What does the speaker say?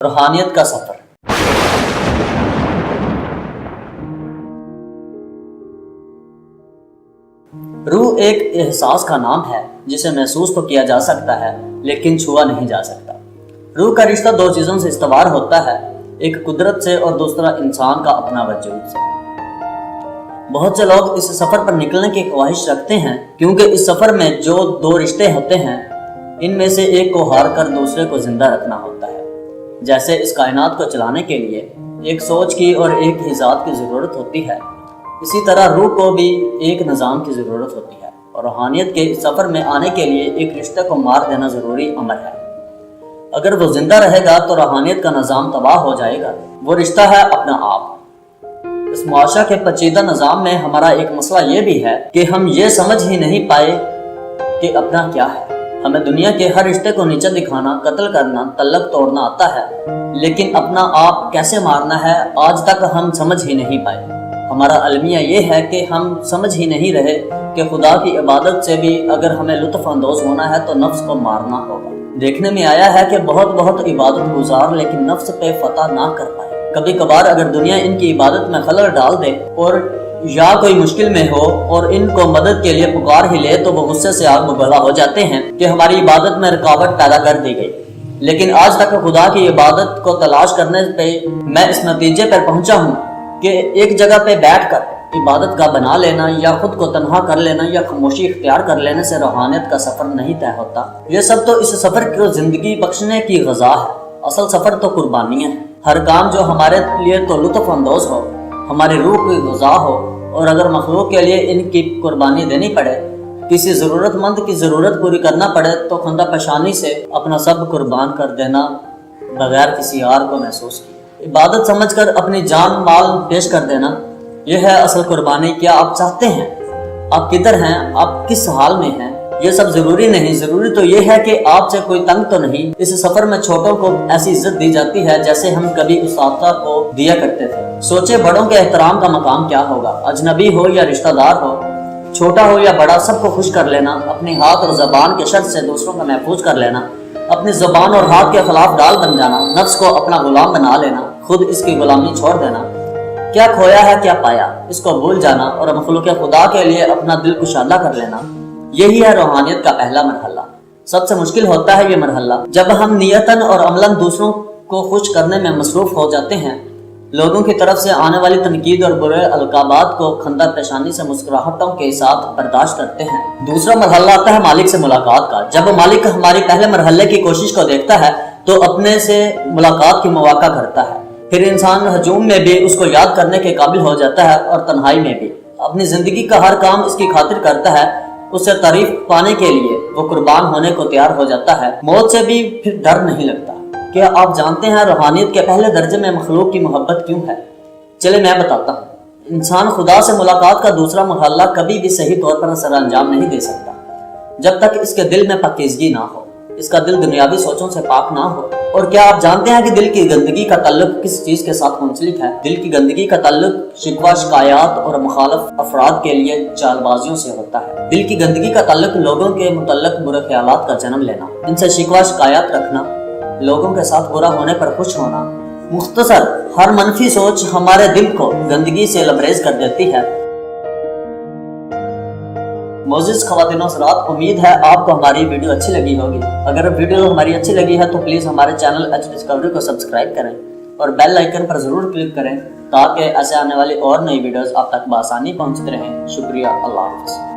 روحانیت کا سفر۔ روح ایک احساس کا نام ہے جسے محسوس تو کیا جا سکتا ہے لیکن چھوا نہیں جا سکتا۔ روح کا رشتہ دو چیزوں سے استوار ہوتا ہے، ایک قدرت سے اور دوسرا انسان کا اپنا وجود سے۔ بہت سے لوگ اس سفر پر نکلنے کی خواہش رکھتے ہیں کیونکہ اس سفر میں جو دو رشتے ہوتے ہیں ان میں سے ایک کو ہار کر دوسرے کو زندہ رکھنا ہوتا ہے۔ جیسے اس کائنات کو چلانے کے لیے ایک سوچ کی اور ایک ہی ذات کی ضرورت ہوتی ہے، اسی طرح روح کو بھی ایک نظام کی ضرورت ہوتی ہے، اور روحانیت کے اس سفر میں آنے کے لیے ایک رشتے کو مار دینا ضروری امر ہے۔ اگر وہ زندہ رہے گا تو روحانیت کا نظام تباہ ہو جائے گا۔ وہ رشتہ ہے اپنا آپ۔ اس معاشرہ کے پیچیدہ نظام میں ہمارا ایک مسئلہ یہ بھی ہے کہ ہم یہ سمجھ ہی نہیں پائے کہ اپنا کیا ہے۔ ہمیں دنیا کے ہر رشتے کو نیچا دکھانا، قتل کرنا، تعلق توڑنا آتا ہے، لیکن اپنا آپ کیسے مارنا ہے آج تک ہم سمجھ ہی نہیں پائے۔ ہمارا المیہ یہ ہے کہ ہم سمجھ ہی نہیں رہے کہ خدا کی عبادت سے بھی اگر ہمیں لطف اندوز ہونا ہے تو نفس کو مارنا ہوگا۔ دیکھنے میں آیا ہے کہ بہت عبادت گزار لیکن نفس پہ فتح نہ کر پائے۔ کبھی کبھار اگر دنیا ان کی عبادت میں خلل ڈال دے اور یا کوئی مشکل میں ہو اور ان کو مدد کے لیے پکار ہی لے تو وہ غصے سے آگ بگولا ہو جاتے ہیں کہ ہماری عبادت میں رکاوٹ پیدا کر دی گئی۔ لیکن آج تک خدا کی عبادت کو تلاش کرنے پہ میں اس نتیجے پر پہنچا ہوں کہ ایک جگہ پہ بیٹھ کر عبادت کا بنا لینا یا خود کو تنہا کر لینا یا خاموشی اختیار کر لینے سے روحانیت کا سفر نہیں طے ہوتا۔ یہ سب تو اس سفر کو زندگی بخشنے کی غذا ہے۔ اصل سفر تو قربانیاں ہیں۔ ہر کام جو ہمارے لیے تو لطف اندوز ہو، ہماری روح کی غذا ہو، اور اگر مخلوق کے لیے ان کی قربانی دینی پڑے، کسی ضرورت مند کی ضرورت پوری کرنا پڑے تو خندہ پیشانی سے اپنا سب قربان کر دینا بغیر کسی اور کو محسوس کیے، عبادت سمجھ کر اپنی جان مال پیش کر دینا، یہ ہے اصل قربانی۔ کیا آپ چاہتے ہیں؟ آپ کدھر ہیں؟ آپ کس حال میں ہیں؟ یہ سب ضروری نہیں، ضروری تو یہ ہے کہ آپ سے کوئی تنگ تو نہیں۔ اس سفر میں چھوٹوں کو ایسی عزت دی جاتی ہے جیسے ہم کبھی اساتذہ کو دیا کرتے تھے۔ سوچے بڑوں کے احترام کا مقام کیا ہوگا، اجنبی ہو یا رشتہ دار ہو، چھوٹا ہو یا بڑا، سب کو خوش کر لینا، اپنے ہاتھ اور زبان کے شر سے دوسروں کا محفوظ کر لینا، اپنی زبان اور ہاتھ کے خلاف ڈال بن جانا، نفس کو اپنا غلام بنا لینا، خود اس کی غلامی چھوڑ دینا، کیا کھویا ہے کیا پایا، اس کو بھول جانا اور مخلوق خدا کے لیے اپنا دل کشادہ کر لینا، یہی ہے روحانیت کا پہلا مرحلہ۔ سب سے مشکل ہوتا ہے یہ مرحلہ جب ہم نیتاً اور عملاً دوسروں کو خوش کرنے میں مصروف ہو جاتے ہیں، لوگوں کی طرف سے آنے والی تنقید اور برے القابات کو خندہ پیشانی سے مسکراہٹوں کے ساتھ برداشت کرتے ہیں۔ دوسرا مرحلہ آتا ہے مالک سے ملاقات کا۔ جب مالک ہماری پہلے مرحلے کی کوشش کو دیکھتا ہے تو اپنے سے ملاقات کی مواقع کرتا ہے، پھر انسان ہجوم میں بھی اس کو یاد کرنے کے قابل ہو جاتا ہے اور تنہائی میں بھی اپنی زندگی کا ہر کام اس کی خاطر کرتا ہے۔ اس سے تعریف پانے کے لیے وہ قربان ہونے کو تیار ہو جاتا ہے۔ موت سے بھی پھر ڈر نہیں لگتا۔ کیا آپ جانتے ہیں روحانیت کے پہلے درجے میں مخلوق کی محبت کیوں ہے؟ چلے میں بتاتا ہوں۔ انسان خدا سے ملاقات کا دوسرا مرحلہ کبھی بھی صحیح طور پر سر انجام نہیں دے سکتا جب تک اس کے دل میں پاکیزگی نہ ہو، اس کا دل دنیاوی سوچوں سے پاک نہ ہو۔ اور کیا آپ جانتے ہیں کہ دل کی گندگی کا تعلق کس چیز کے ساتھ منسلک ہے؟ دل کی گندگی کا تعلق شکوہ شکایات اور مخالف افراد کے لیے چال بازیوں سے ہوتا ہے۔ دل کی گندگی کا تعلق لوگوں کے متعلق برے خیالات کا جنم لینا، ان سے شکوہ شکایات رکھنا، لوگوں کے ساتھ برا ہونے پر خوش ہونا۔ مختصر ہر منفی سوچ ہمارے دل کو گندگی سے لبریز کر دیتی ہے۔ معزز خواتین و حضرات، امید ہے آپ کو ہماری ویڈیو اچھی لگی ہوگی۔ اگر ویڈیو ہماری اچھی لگی ہے تو پلیز ہمارے چینل ایچ ڈسکوری کو سبسکرائب کریں اور بیل آئیکن پر ضرور کلک کریں تاکہ ایسے آنے والی اور نئی ویڈیوز آپ تک بآسانی پہنچتے رہیں۔ شکریہ، اللہ حافظ۔